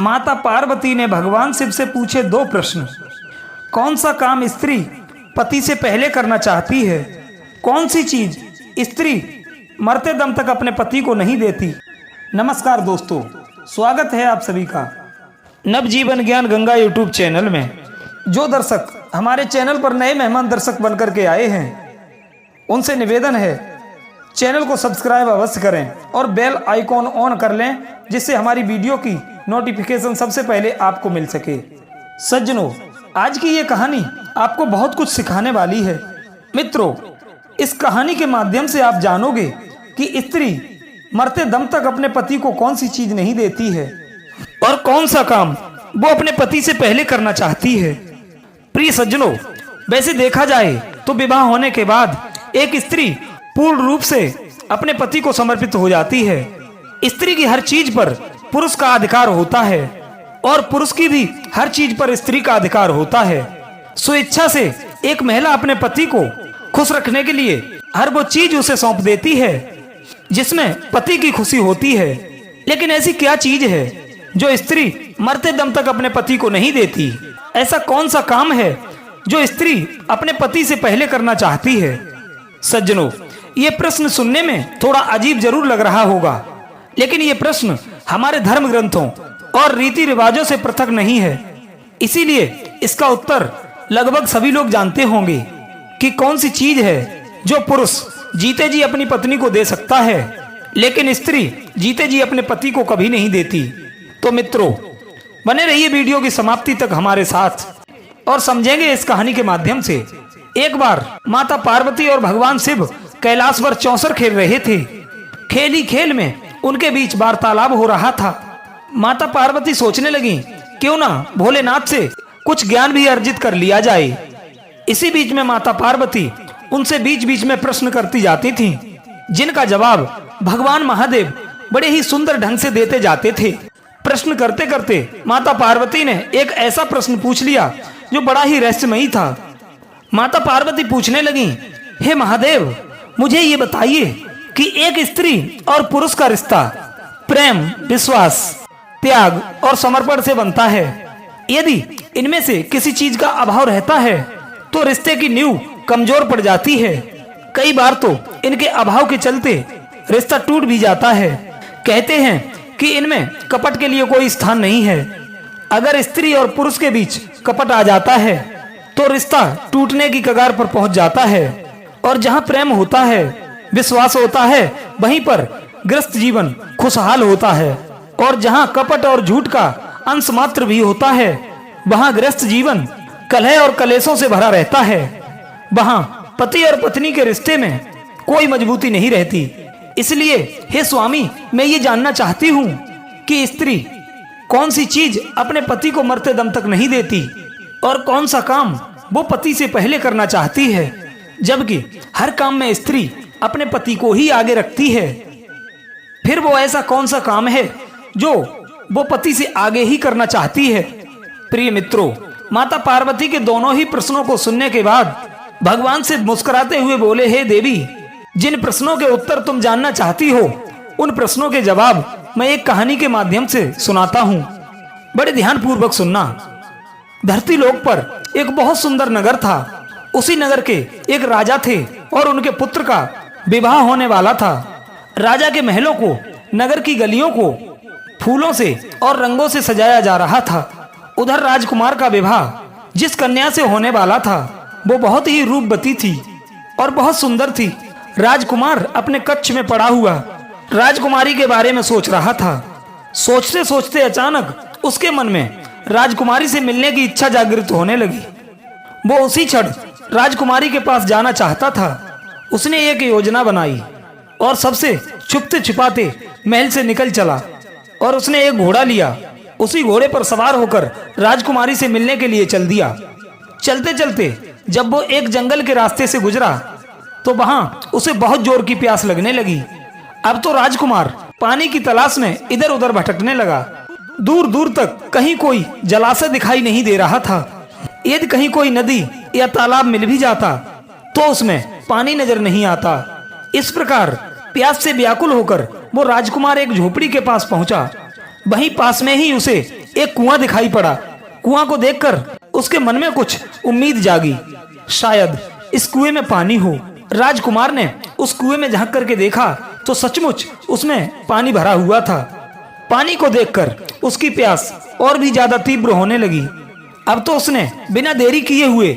माता पार्वती ने भगवान शिव से पूछे दो प्रश्न। कौन सा काम स्त्री पति से पहले करना चाहती है? कौन सी चीज स्त्री मरते दम तक अपने पति को नहीं देती? नमस्कार दोस्तों, स्वागत है आप सभी का नवजीवन ज्ञान गंगा यूट्यूब चैनल में। जो दर्शक हमारे चैनल पर नए मेहमान दर्शक बनकर के आए हैं, उनसे निवेदन है चैनल को सब्सक्राइब अवश्य करें और बेल आइकॉन ऑन कर लें, जिससे हमारी वीडियो की नोटिफिकेशन सबसे पहले आपको मिल सके। सज्जनों, आज की ये कहानी आपको बहुत कुछ सिखाने वाली है। मित्रों, इस कहानी के माध्यम से आप जानोगे कि स्त्री मरते दम तक अपने पति को कौन सी चीज नहीं देती है और कौन सा काम वो अपने पति से पहले करना चाहती है। प्रिय सज्जनों, वैसे देखा जाए तो विवाह होने के बाद एक स्त्री पूर्ण रूप से अपने पति को समर्पित हो जाती है। स्त्री की हर चीज पर पुरुष का अधिकार होता है और पुरुष की भी हर चीज पर स्त्री का अधिकार होता है। स्वेच्छा से एक महिला अपने पति को खुश रखने के लिए हर वो चीज उसे सौंप देती है जिसमें पति की खुशी होती है। लेकिन ऐसी क्या चीज है जो स्त्री मरते दम तक अपने पति को नहीं देती? ऐसा कौन सा काम है जो स्त्री अपने पति से पहले करना चाहती है? सज्जनों, ये प्रश्न सुनने में थोड़ा अजीब जरूर लग रहा होगा, लेकिन ये प्रश्न हमारे धर्म ग्रंथों और रीति रिवाजों से पृथक नहीं है। इसीलिए इसका उत्तर लगभग सभी लोग जानते होंगे कि कौन सी चीज है जो पुरुष जीते जी अपनी पत्नी को दे सकता है, लेकिन स्त्री जीते जी अपने पति को कभी नहीं देती। तो मित्रों, बने रहिए वीडियो की समाप्ति तक हमारे साथ और समझेंगे इस कहानी के माध्यम से। एक बार माता पार्वती और भगवान शिव कैलाश पर चौसर खेल रहे थे। खेल ही खेल में उनके बीच वार्तालाप हो रहा था। माता पार्वती सोचने लगी, क्यों ना भोलेनाथ से कुछ ज्ञान भी अर्जित कर लिया जाए। इसी बीच में माता पार्वती उनसे बीच बीच में प्रश्न करती जाती थीं, जिनका जवाब भगवान महादेव बड़े ही सुंदर ढंग से देते जाते थे। प्रश्न करते करते माता पार्वती ने एक ऐसा प्रश्न पूछ लिया जो बड़ा ही रहस्यमयी था। माता पार्वती पूछने लगी, हे महादेव, मुझे ये बताइए कि एक स्त्री और पुरुष का रिश्ता प्रेम, विश्वास, त्याग और समर्पण से बनता है। यदि इनमें से किसी चीज का अभाव रहता है तो रिश्ते की नींव कमजोर पड़ जाती है। कई बार तो इनके अभाव के चलते रिश्ता टूट भी जाता है। कहते हैं कि इनमें कपट के लिए कोई स्थान नहीं है। अगर स्त्री और पुरुष के बीच कपट आ जाता है तो रिश्ता टूटने की कगार पर पहुंच जाता है। और जहां प्रेम होता है, विश्वास होता है, वहीं पर गृहस्थ जीवन खुशहाल होता है। और जहां कपट और झूठ का अंश मात्र भी होता है, वहां गृहस्थ जीवन कलह और कलेशों से भरा रहता है। वहां पति और पत्नी के रिश्ते में कोई मजबूती नहीं रहती। इसलिए हे स्वामी, मैं ये जानना चाहती हूँ कि स्त्री कौन सी चीज अपने पति को मरते दम तक नहीं देती और कौन सा काम वो पति से पहले करना चाहती है, जबकि हर काम में स्त्री अपने पति को ही आगे रखती है। फिर वो ऐसा कौन सा काम है जो वो पति से आगे ही करना चाहती है? प्रिय मित्रों, माता पार्वती के दोनों ही प्रश्नों को सुनने के बाद भगवान से मुस्कुराते हुए बोले, हे देवी, जिन प्रश्नों के उत्तर तुम जानना चाहती हो, उन प्रश्नों के जवाब मैं एक कहानी के माध्यम से सुनाता हूँ। बड़े ध्यान पूर्वक सुनना। धरती लोक पर एक बहुत सुंदर नगर था। उसी नगर के एक राजा थे और उनके पुत्र का विवाह होने वाला था। राजा के महलों को, नगर की गलियों को फूलों से और रंगों से सजाया जा रहा था। उधर राजकुमार का विवाह जिस कन्या से होने वाला था, वो बहुत ही रूपवती थी और बहुत सुंदर थी। राजकुमार अपने कक्ष में पड़ा हुआ राजकुमारी के बारे में सोच रहा था। सोचते सोचते अचानक उसके मन में राजकुमारी से मिलने की इच्छा जागृत होने लगी। वो उसी क्षण राजकुमारी के पास जाना चाहता था। उसने एक योजना बनाई और सबसे छुपते छिपाते महल से निकल चला और उसने एक घोड़ा लिया। उसी घोड़े पर सवार होकर राजकुमारी से मिलने के लिए चल दिया। चलते चलते जब वो एक जंगल के रास्ते से गुजरा तो वहां उसे बहुत जोर की प्यास लगने लगी। अब तो राजकुमार पानी की तलाश में इधर उधर भटकने लगा। दूर दूर तक कहीं कोई जलाशय दिखाई नहीं दे रहा था। यदि कहीं कोई नदी या तालाब मिल भी जाता तो उसमें पानी नजर नहीं आता। इस प्रकार प्यास से व्याकुल होकर वो राजकुमार एक झोपड़ी के पास पहुंचा। वहीं पास में ही उसे एक कुआं दिखाई पड़ा। कुआं को देखकर उसके मन में कुछ उम्मीद जागी, शायद इस कुएं में पानी हो। राजकुमार ने उस कुएं में झांक करके देखा तो सचमुच उसमें पानी भरा हुआ था। पानी को देखकर उसकी प्यास और भी ज्यादा तीव्र होने लगी। अब तो उसने बिना देरी किए हुए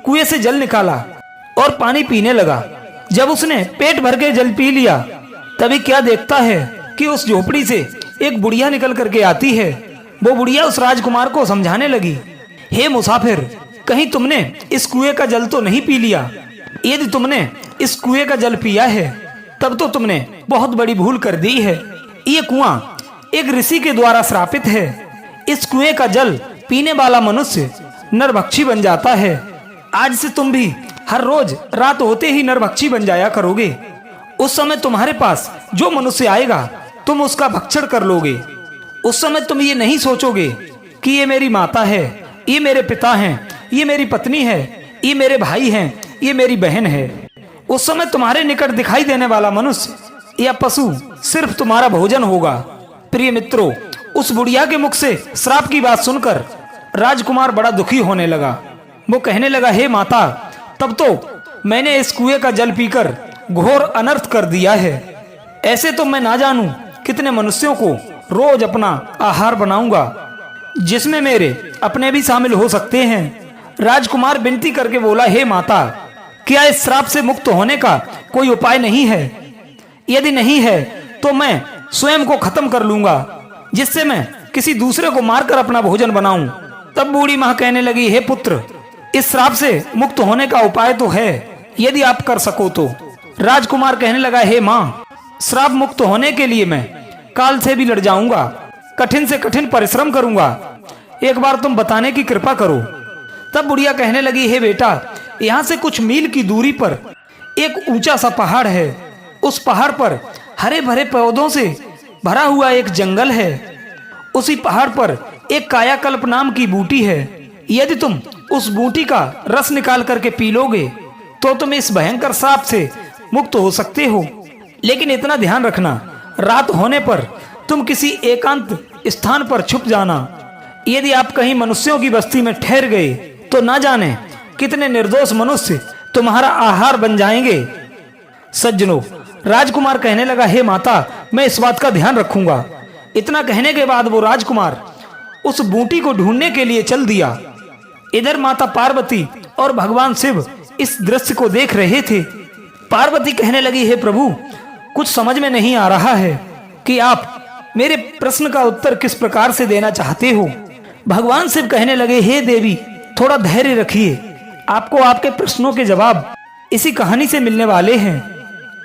कुएं से जल निकाला और पानी पीने लगा। जब उसने पेट भर के जल पी लिया, तभी क्या देखता है कि उस झोपड़ी से एक बुढ़िया निकल करके आती है। वो बुढ़िया उस राजकुमार को समझाने लगी, हे मुसाफिर, कहीं तुमने इस कुएं का जल तो नहीं पी लिया? यदि तुमने इस कुएं का जल पिया है तब तो तुमने बहुत बड़ी भूल कर दी है। ये कुआं एक ऋषि के द्वारा श्रापित है। इस कुएं का जल पीने वाला मनुष्य नरभक्षी बन जाता है। आज से तुम भी हर रोज रात होते ही नरभक्षी बन जाया करोगे। उस समय तुम्हारे पास जो मनुष्य आएगा तुम उसका भक्षण कर लोगे। उस समय तुम ये नहीं सोचोगे कि ये मेरी माता है, ये मेरे पिता हैं, ये मेरी पत्नी है, ये मेरे भाई हैं, ये मेरी बहन है। उस समय तुम्हारे निकट दिखाई देने वाला मनुष्य या पशु सिर्फ तुम्हारा भोजन होगा। प्रिय मित्रों, उस बुढ़िया के मुख से श्राप की बात सुनकर राजकुमार बड़ा दुखी होने लगा। वो कहने लगा, हे माता, तब तो मैंने इस कुएं का जल पीकर घोर अनर्थ कर दिया है। ऐसे तो मैं ना जानूं कितने मनुष्यों को रोज अपना आहार बनाऊंगा, जिसमें मेरे अपने भी शामिल हो सकते हैं। राजकुमार विनती करके बोला, हे माता, क्या इस श्राप से मुक्त होने का कोई उपाय नहीं है? यदि नहीं है तो मैं स्वयं को खत्म कर लूंगा, जिससे मैं किसी दूसरे को मारकर अपना भोजन बनाऊं। तब बूढ़ी माँ कहने लगी, हे पुत्र, इस श्राप से मुक्त होने का उपाय तो है, यदि आप कर सको तो। राजकुमार कहने लगा, हे माँ, श्राप मुक्त होने के लिए मैं काल से भी लड़ जाऊंगा, कठिन से कठिन परिश्रम करूंगा, एक बार तुम बताने की कृपा करो। तब बुढ़िया कहने लगी, हे बेटा, यहाँ से कुछ मील की दूरी पर एक ऊंचा सा पहाड़ है। उस पहाड़ पर हरे भरे पौधों से भरा हुआ एक जंगल है। उसी पहाड़ पर एक कायाकल्प नाम की बूटी है। यदि तुम उस बूटी का रस निकाल करके पी लोगे तो तुम इस भयंकर श्राप से मुक्त हो सकते हो। लेकिन इतना ध्यान रखना, रात होने पर तुम किसी एकांत स्थान पर छुप जाना। यदि आप कहीं मनुष्यों की बस्ती में ठहर गए तो ना जाने कितने निर्दोष मनुष्य तुम्हारा आहार बन जाएंगे। सज्जनों, राजकुमार कहने लगा, हे माता, मैं इस बात का ध्यान रखूंगा। इतना कहने के बाद वो राजकुमार उस बूटी को ढूंढने के लिए चल दिया। इधर माता पार्वती और भगवान शिव इस दृश्य को देख रहे थे। पार्वती कहने लगी, हे प्रभु, कुछ समझ में नहीं आ रहा है कि आप मेरे प्रश्न का उत्तर किस प्रकार से देना चाहते हो। भगवान शिव कहने लगे, हे देवी, थोड़ा धैर्य रखिए, आपको आपके प्रश्नों के जवाब इसी कहानी से मिलने वाले हैं।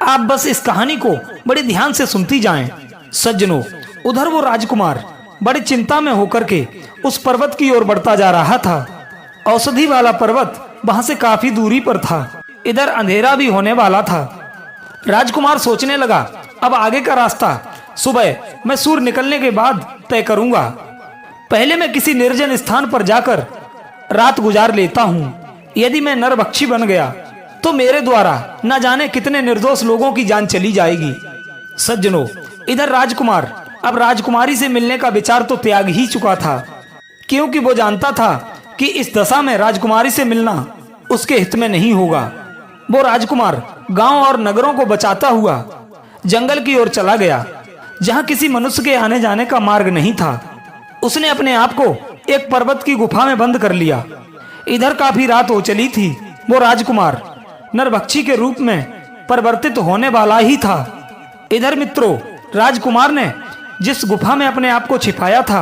आप बस इस कहानी को बड़े ध्यान से सुनती जाएं। सज्जनों, उधर वो राजकुमार बड़ी चिंता में होकर के उस पर्वत की ओर बढ़ता जा रहा था। औषधि वाला पर्वत वहां से काफी दूरी पर था। इधर अंधेरा भी होने वाला था। राजकुमार सोचने लगा, अब आगे का रास्ता सुबह मैं सूर्य निकलने के बाद तय करूंगा। पहले मैं किसी निर्जन स्थान पर जाकर रात गुजार लेता हूँ। यदि मैं नरभक्षी बन गया तो मेरे द्वारा न जाने कितने निर्दोष लोगों की जान चली जाएगी। सज्जनों, इधर राजकुमार अब राजकुमारी से मिलने का विचार तो त्याग ही चुका था, क्योंकि वो जानता था कि इस दशा में राजकुमारी से मिलना उसके हित में नहीं होगा। वो राजकुमार गांव और नगरों को बचाता हुआ जंगल की ओर चला गया, जहां किसी मनुष्य के आने जाने का मार्ग नहीं था। उसने अपने आप को एक पर्वत की गुफा में बंद कर लिया। इधर काफी रात हो चली थी। वो राजकुमार नरभक्षी के रूप में परिवर्तित होने वाला ही था। इधर मित्रों, राजकुमार ने जिस गुफा में अपने आप को छिपाया था,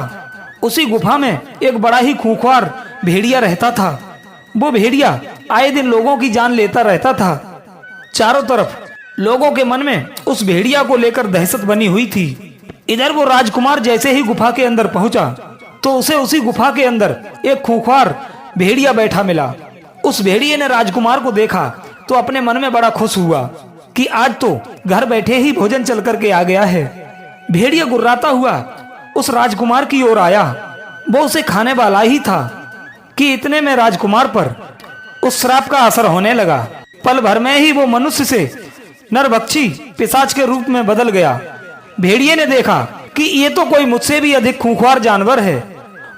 उसी गुफा में एक बड़ा ही खूंखार भेड़िया रहता था। वो भेड़िया आए दिन लोगों की जान लेता रहता था। चारों तरफ लोगों के मन में उस भेड़िया को लेकर दहशत बनी हुई थी। इधर वो राजकुमार जैसे ही गुफा के अंदर पहुंचा तो उसे उसी गुफा के अंदर एक खूंखार भेड़िया बैठा मिला। उस भेड़िए ने राजकुमार को देखा तो अपने मन में बड़ा खुश हुआ कि आज तो घर बैठे ही भोजन चल करके आ गया है। भेड़िया गुर्राता हुआ उस राजकुमार की ओर आया। वो उसे खाने वाला ही था कि इतने में राजकुमार पर उस श्राप का असर होने लगा। पल भर में ही वो मनुष्य से नरभक्षी पिशाच के रूप में बदल गया। भेड़िए ने देखा कि ये तो कोई मुझसे भी अधिक खूंखार जानवर है।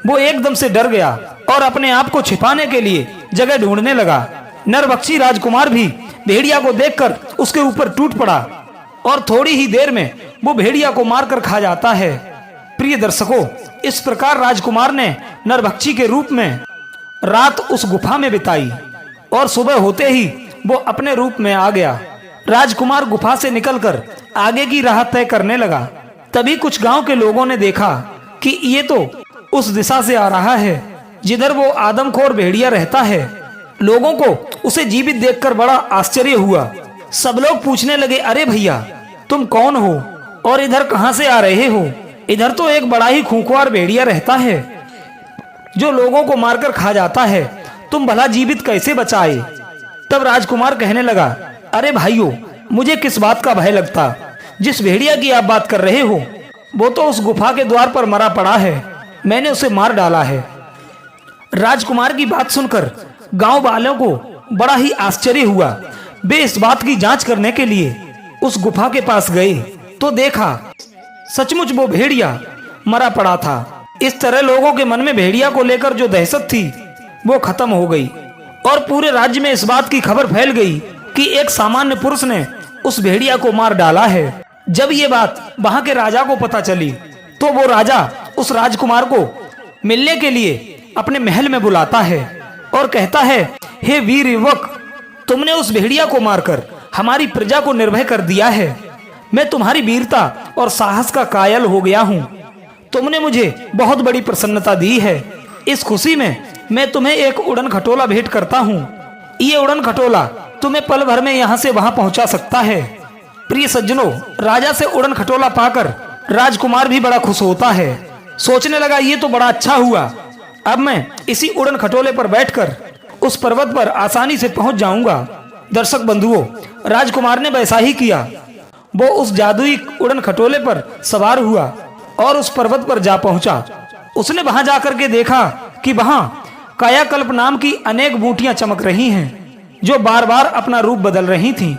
वो एकदम से डर गया और अपने आप को छिपाने के लिए जगह ढूंढने लगा। नरभक्षी राजकुमार भी भेड़िया को देखकर उसके ऊपर टूट पड़ा और थोड़ी ही देर में वो भेड़िया को मारकर खा जाता है। प्रिय दर्शकों, इस प्रकार राजकुमार ने नरभक्षी के रूप में रात उस गुफा में बिताई और सुबह होते ही वो अपने रूप में आ गया। राजकुमार गुफा से निकलकर आगे की राह तय करने लगा। तभी कुछ गांव के लोगों ने देखा कि ये तो उस दिशा से आ रहा है जिधर वो आदमखोर भेड़िया रहता है। लोगों को उसे जीवित देखकर बड़ा आश्चर्य हुआ। सब लोग पूछने लगे, अरे भैया, तुम कौन हो और इधर कहां से आ रहे हो? इधर तो एक बड़ा ही खूंखार भेड़िया रहता है जो लोगों को मारकर खा जाता है, तुम भला जीवित कैसे बचाए? तब राजकुमार कहने लगा, अरे भाइयों, मुझे किस बात का भय लगता? जिस भेड़िया की आप बात कर रहे हो वो तो उस गुफा के द्वार पर मरा पड़ा है, मैंने उसे मार डाला है। राजकुमार की बात सुनकर गांव वालों को बड़ा ही आश्चर्य हुआ। वे इस बात की जांच करने के लिए उस गुफा के पास गए तो देखा सचमुच वो भेड़िया मरा पड़ा था। इस तरह लोगों के मन में भेड़िया को लेकर जो दहशत थी वो खत्म हो गई और पूरे राज्य में इस बात की खबर फैल गई कि एक सामान्य पुरुष ने उस भेड़िया को मार डाला है। जब ये बात वहां के राजा को पता चली तो वो राजा उस राजकुमार को मिलने के लिए अपने महल में बुलाता है और कहता है, हे वीर युवक, तुमने उस भेड़िया को मारकर हमारी प्रजा को निर्भय कर दिया है। मैं तुम्हारी वीरता और साहस का कायल हो गया हूँ। तुमने मुझे बहुत बड़ी प्रसन्नता दी है। इस खुशी में मैं तुम्हें एक उड़न खटोला भेंट करता हूँ। ये उड़न खटोला तुम्हें पल भर में यहाँ से वहां पहुंचा सकता है। प्रिय सज्जनों, राजा से उड़न खटोला पाकर राजकुमार भी बड़ा खुश होता है। सोचने लगा, ये तो बड़ा अच्छा हुआ, अब मैं इसी उड़न खटोले पर बैठकर उस पर्वत पर आसानी से पहुंच जाऊंगा। दर्शक बंधुओं, राजकुमार ने वैसा ही किया। वो उस जादुई उड़न खटोले पर सवार हुआ और उस पर्वत पर जा पहुंचा। उसने वहां जाकर के देखा कि वहां कायाकल्प नाम की अनेक बूटियां चमक रही हैं जो बार बार अपना रूप बदल रही थीं।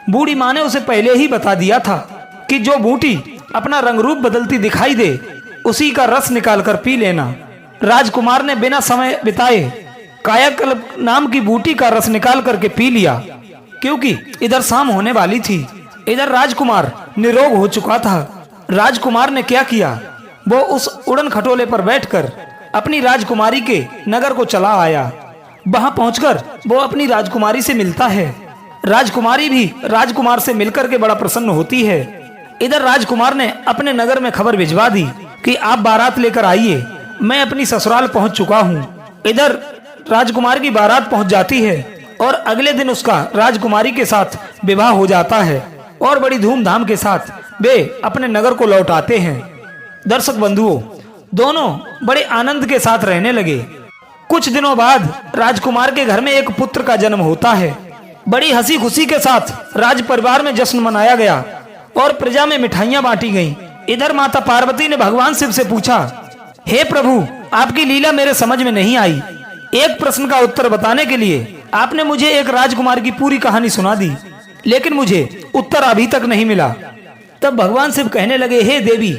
बूढ़ी माँ ने उसे पहले ही बता दिया था कि जो बूटी अपना रंग रूप बदलती दिखाई दे उसी का रस निकालकर पी लेना। राजकुमार ने बिना समय बिताए कायाकल्प नाम की बूटी का रस निकाल करके पी लिया, क्योंकि इधर शाम होने वाली थी। इधर राजकुमार निरोग हो चुका था। राजकुमार ने क्या किया, वो उस उड़न खटोले पर बैठकर अपनी राजकुमारी के नगर को चला आया। वहां पहुंचकर वो अपनी राजकुमारी से मिलता है। राजकुमारी भी राजकुमार से मिलकर के बड़ा प्रसन्न होती है। इधर राजकुमार ने अपने नगर में खबर भिजवा दी कि आप बारात लेकर आइए, मैं अपनी ससुराल पहुंच चुका हूं। इधर राजकुमार की बारात पहुंच जाती है और अगले दिन उसका राजकुमारी के साथ विवाह हो जाता है और बड़ी धूमधाम के साथ वे अपने नगर को लौट आते हैं। दर्शक बंधुओं, दोनों बड़े आनंद के साथ रहने लगे। कुछ दिनों बाद राजकुमार के घर में एक पुत्र का जन्म होता है। बड़ी हंसी खुशी के साथ राज परिवार में जश्न मनाया गया और प्रजा में मिठाइयां बांटी गईं। इधर माता पार्वती ने भगवान शिव से पूछा, हे प्रभु, आपकी लीला मेरे समझ में नहीं आई। एक प्रश्न का उत्तर बताने के लिए आपने मुझे एक राजकुमार की पूरी कहानी सुना दी, लेकिन मुझे उत्तर अभी तक नहीं मिला। तब भगवान शिव कहने लगे, हे देवी,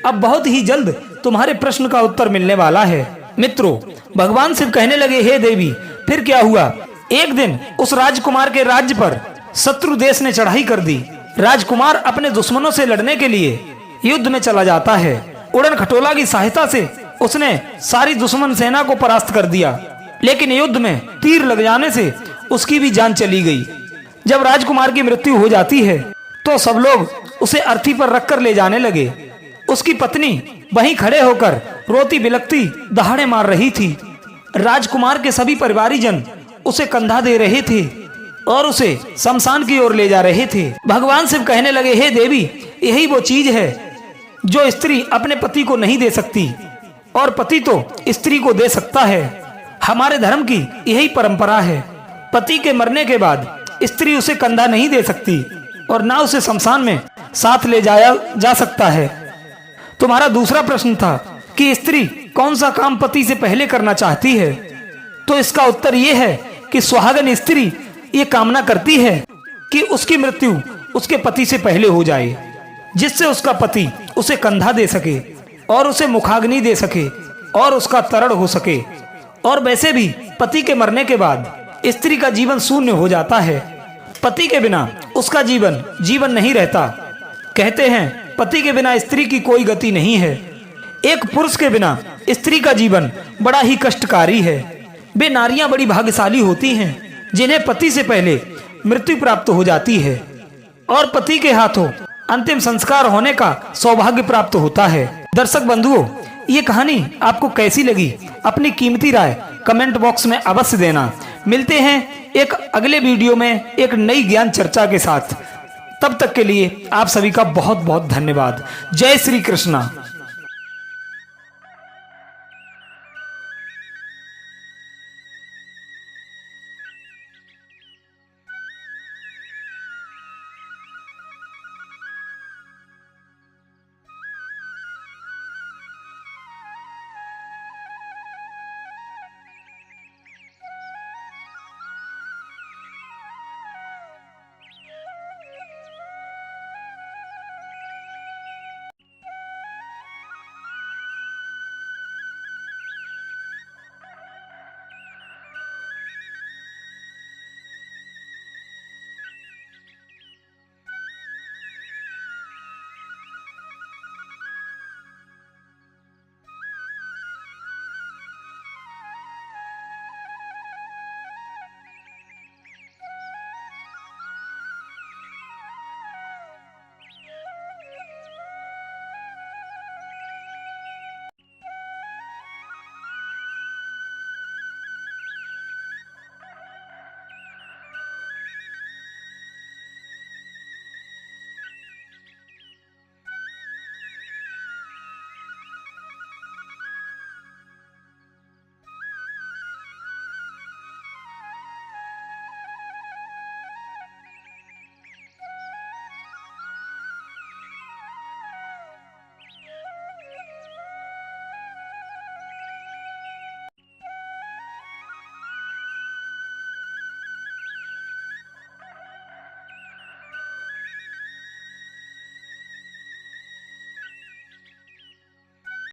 अब बहुत ही जल्द तुम्हारे प्रश्न का उत्तर मिलने वाला है। मित्रों, भगवान शिव कहने लगे, हे देवी, फिर क्या हुआ? एक दिन उस राजकुमार के राज्य पर शत्रु देश ने चढ़ाई कर दी। राजकुमार अपने दुश्मनों से लड़ने के लिए युद्ध में चला जाता है। उड़न खटोला की सहायता से उसने सारी दुश्मन सेना को परास्त कर दिया, लेकिन युद्ध में तीर लग जाने से उसकी भी जान चली गई। जब राजकुमार की मृत्यु हो जाती है तो सब लोग उसे अर्थी पर रखकर ले जाने लगे। उसकी पत्नी वहीं खड़े होकर रोती बिलखती दहाड़े मार रही थी। राजकुमार के सभी परिवारीजन उसे कंधा दे रहे थे और उसे शमशान की ओर ले जा रहे थे। भगवान शिव कहने लगे, हे देवी, यही वो चीज है जो स्त्री अपने पति को नहीं दे सकती और पति तो स्त्री को दे सकता है। हमारे धर्म की यही परंपरा है। पति के मरने के बाद स्त्री उसे कंधा नहीं दे सकती और ना उसे शमशान में साथ ले जाया जा सकता है। तुम्हारा दूसरा प्रश्न था कि स्त्री कौन सा काम पति से पहले करना चाहती है, तो इसका उत्तर ये है कि सुहागन स्त्री ये कामना करती है कि उसकी मृत्यु उसके पति से पहले हो जाए, जिससे उसका पति उसे कंधा दे सके और उसे मुखाग्नि दे सके। और उसका तरण हो सके। और वैसे भी पति के मरने के बाद स्त्री का जीवन शून्य हो जाता है। पति के बिना उसका जीवन नहीं रहता। कहते हैं पति के बिना स्त्री की कोई गति नहीं है। एक पुरुष के बिना स्त्री का जीवन बड़ा ही कष्टकारी है। वे नारियां बड़ी भाग्यशाली होती हैं जिन्हें पति से पहले मृत्यु प्राप्त हो जाती है और पति के हाथों अंतिम संस्कार होने का सौभाग्य प्राप्त होता है। दर्शक बंधुओं, ये कहानी आपको कैसी लगी? अपनी कीमती राय कमेंट बॉक्स में अवश्य देना। मिलते हैं एक अगले वीडियो में एक नई ज्ञान चर्चा के साथ। तब तक के लिए आप सभी का बहुत बहुत धन्यवाद। जय श्री कृष्णा।